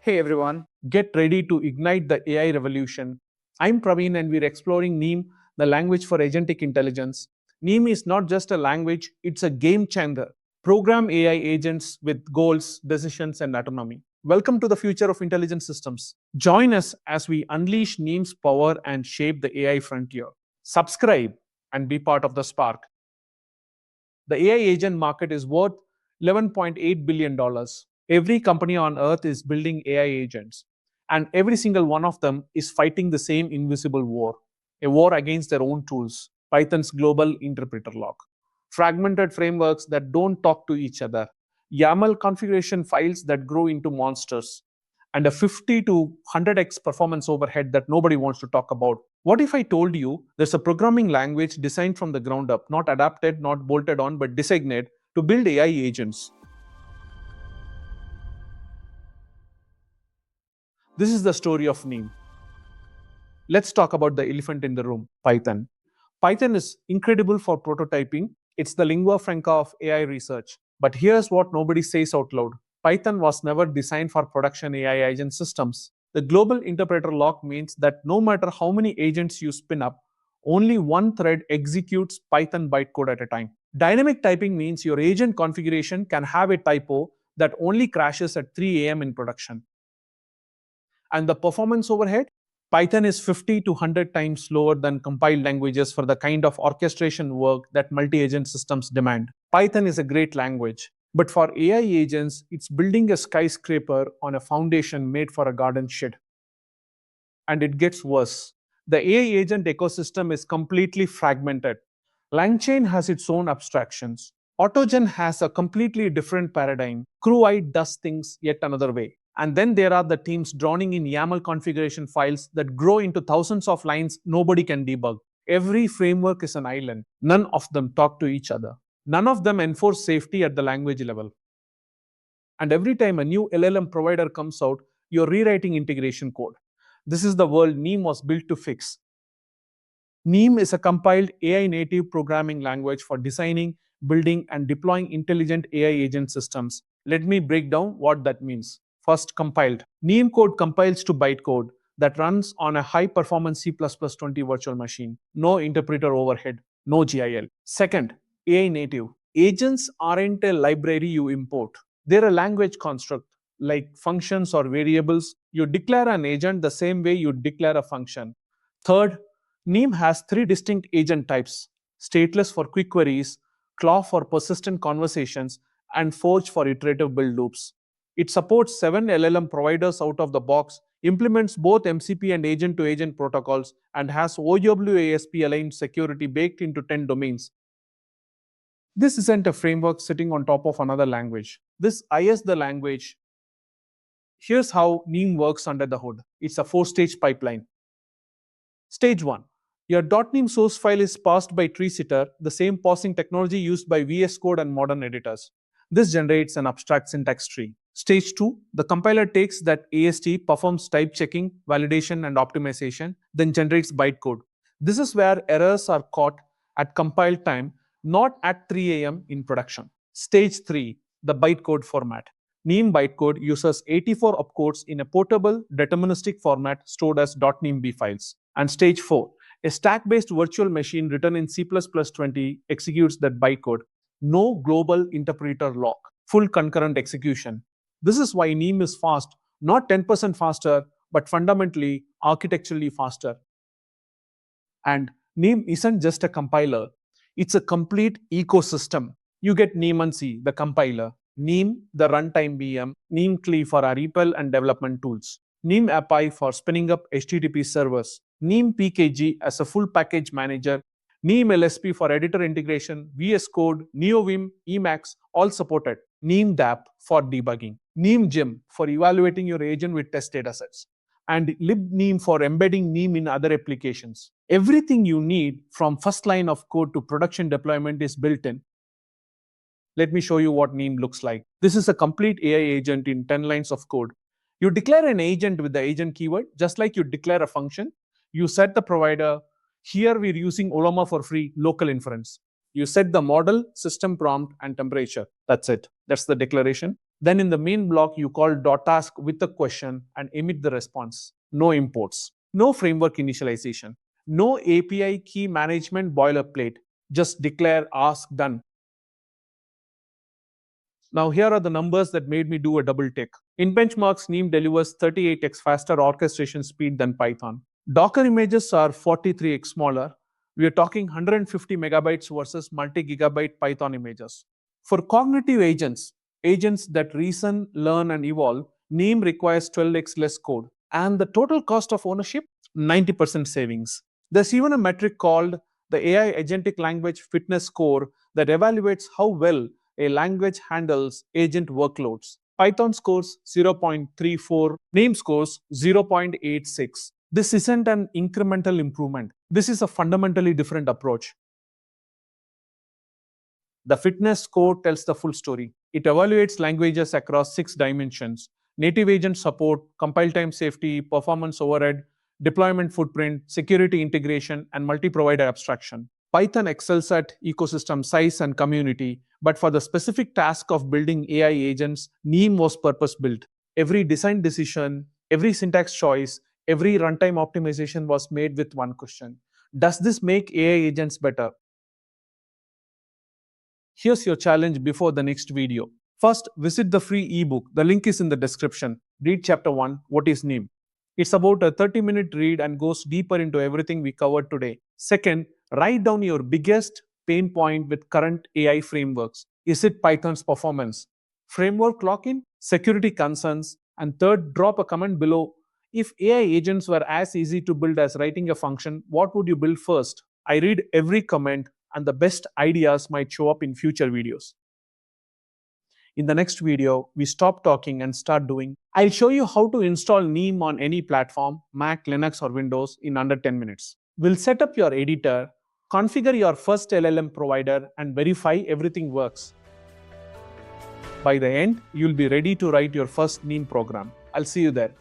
Hey everyone, get ready to ignite the AI revolution. I'm Praveen and we're exploring Neam, the language for agentic intelligence. Neam is not just a language, it's a game changer. Program AI agents with goals, decisions, and autonomy. Welcome to the future of intelligent systems. Join us as we unleash Neam's power and shape the AI frontier. Subscribe and be part of the spark. The AI agent market is worth $11.8 billion. Every company on earth is building AI agents, and every single one of them is fighting the same invisible war, a war against their own tools, Python's global interpreter lock, fragmented frameworks that don't talk to each other, YAML configuration files that grow into monsters, and a 50 to 100x performance overhead that nobody wants to talk about. What if I told you there's a programming language designed from the ground up, not adapted, not bolted on, but designed to build AI agents? This is the story of Neam. Let's talk about the elephant in the room, Python. Python is incredible for prototyping. It's the lingua franca of AI research. But here's what nobody says out loud. Python was never designed for production AI agent systems. The global interpreter lock means that no matter how many agents you spin up, only one thread executes Python bytecode at a time. Dynamic typing means your agent configuration can have a typo that only crashes at 3 a.m. in production. And the performance overhead? Python is 50 to 100 times slower than compiled languages for the kind of orchestration work that multi-agent systems demand. Python is a great language, but for AI agents, it's building a skyscraper on a foundation made for a garden shed. And it gets worse. The AI agent ecosystem is completely fragmented. LangChain has its own abstractions. Autogen has a completely different paradigm. CrewEye does things yet another way. And then there are the teams drowning in YAML configuration files that grow into thousands of lines nobody can debug. Every framework is an island. None of them talk to each other. None of them enforce safety at the language level. And every time a new LLM provider comes out, you're rewriting integration code. This is the world Neam was built to fix. Neam is a compiled AI native programming language for designing, building, and deploying intelligent AI agent systems. Let me break down what that means. First, compiled. Neam code compiles to bytecode that runs on a high performance C++20 virtual machine. No interpreter overhead, no GIL. Second, AI native. Agents aren't a library you import, they're a language construct. Like functions or variables, you declare an agent the same way you declare a function. Third, Neam has three distinct agent types: stateless for quick queries, claw for persistent conversations, and forge for iterative build loops. It supports 7 LLM providers out of the box, implements both MCP and agent to agent protocols, and has OWASP aligned security baked into 10 domains. This isn't a framework sitting on top of another language. This is the language. Here's how Neam works under the hood. It's a 4-stage pipeline. Stage 1. Your .NEM source file is parsed by TreeSitter, the same parsing technology used by VS Code and modern editors. This generates an abstract syntax tree. Stage 2. The compiler takes that AST, performs type checking, validation, and optimization, then generates bytecode. This is where errors are caught at compile time, not at 3 a.m. in production. Stage 3. The bytecode format. Neam bytecode uses 84 opcodes in a portable, deterministic format stored as .NEMB files. And stage 4. A stack-based virtual machine written in C++20 executes that bytecode. No global interpreter lock. Full concurrent execution. This is why Neam is fast, not 10% faster, but fundamentally, architecturally faster. And Neam isn't just a compiler, it's a complete ecosystem. You get Neamancy, the compiler, Neam, the runtime VM, Neam CLI for our REPL and development tools, Neam API for spinning up HTTP servers, Neam PKG as a full package manager, Neam LSP for editor integration, VS Code, NeoVim, Emacs, all supported. Neam DApp for debugging, Neam Gem for evaluating your agent with test datasets, and libneam for embedding Neam in other applications. Everything you need from first line of code to production deployment is built in. Let me show you what Neam looks like. This is a complete AI agent in 10 lines of code. You declare an agent with the agent keyword, just like you declare a function. You set the provider. Here we're using Olama for free local inference. You set the model, system prompt, and temperature. That's it. That's the declaration. Then in the main block, you call .task with a question and emit the response. No imports, no framework initialization, no API key management boilerplate. Just declare ask done. Now here are the numbers that made me do a double take. In benchmarks, Neam delivers 38x faster orchestration speed than Python. Docker images are 43x smaller. We are talking 150 megabytes versus multi-gigabyte Python images. For cognitive agents, agents that reason, learn, and evolve, Neam requires 12x less code. And the total cost of ownership? 90% savings. There's even a metric called the AI Agentic Language Fitness Score that evaluates how well a language handles agent workloads. Python scores 0.34, Neam scores 0.86. This isn't an incremental improvement. This is a fundamentally different approach. The fitness score tells the full story. It evaluates languages across 6 dimensions: native agent support, compile time safety, performance overhead, deployment footprint, security integration, and multi provider abstraction. Python excels at ecosystem size and community, but for the specific task of building AI agents, Neem was purpose built. Every design decision, every syntax choice, every runtime optimization was made with one question: does this make AI agents better? Here's your challenge before the next video. First, visit the free ebook. The link is in the description. Read chapter 1, What is Neem? It's about a 30-minute read and goes deeper into everything we covered today. Second, write down your biggest pain point with current AI frameworks. Is it Python's performance? Framework lock-in? Security concerns? And third, drop a comment below. If AI agents were as easy to build as writing a function, what would you build first? I read every comment, and the best ideas might show up in future videos. In the next video, we stop talking and start doing. I'll show you how to install Neem on any platform, Mac, Linux, or Windows in under 10 minutes. We'll set up your editor, configure your first LLM provider, and verify everything works. By the end, you'll be ready to write your first Neem program. I'll see you there.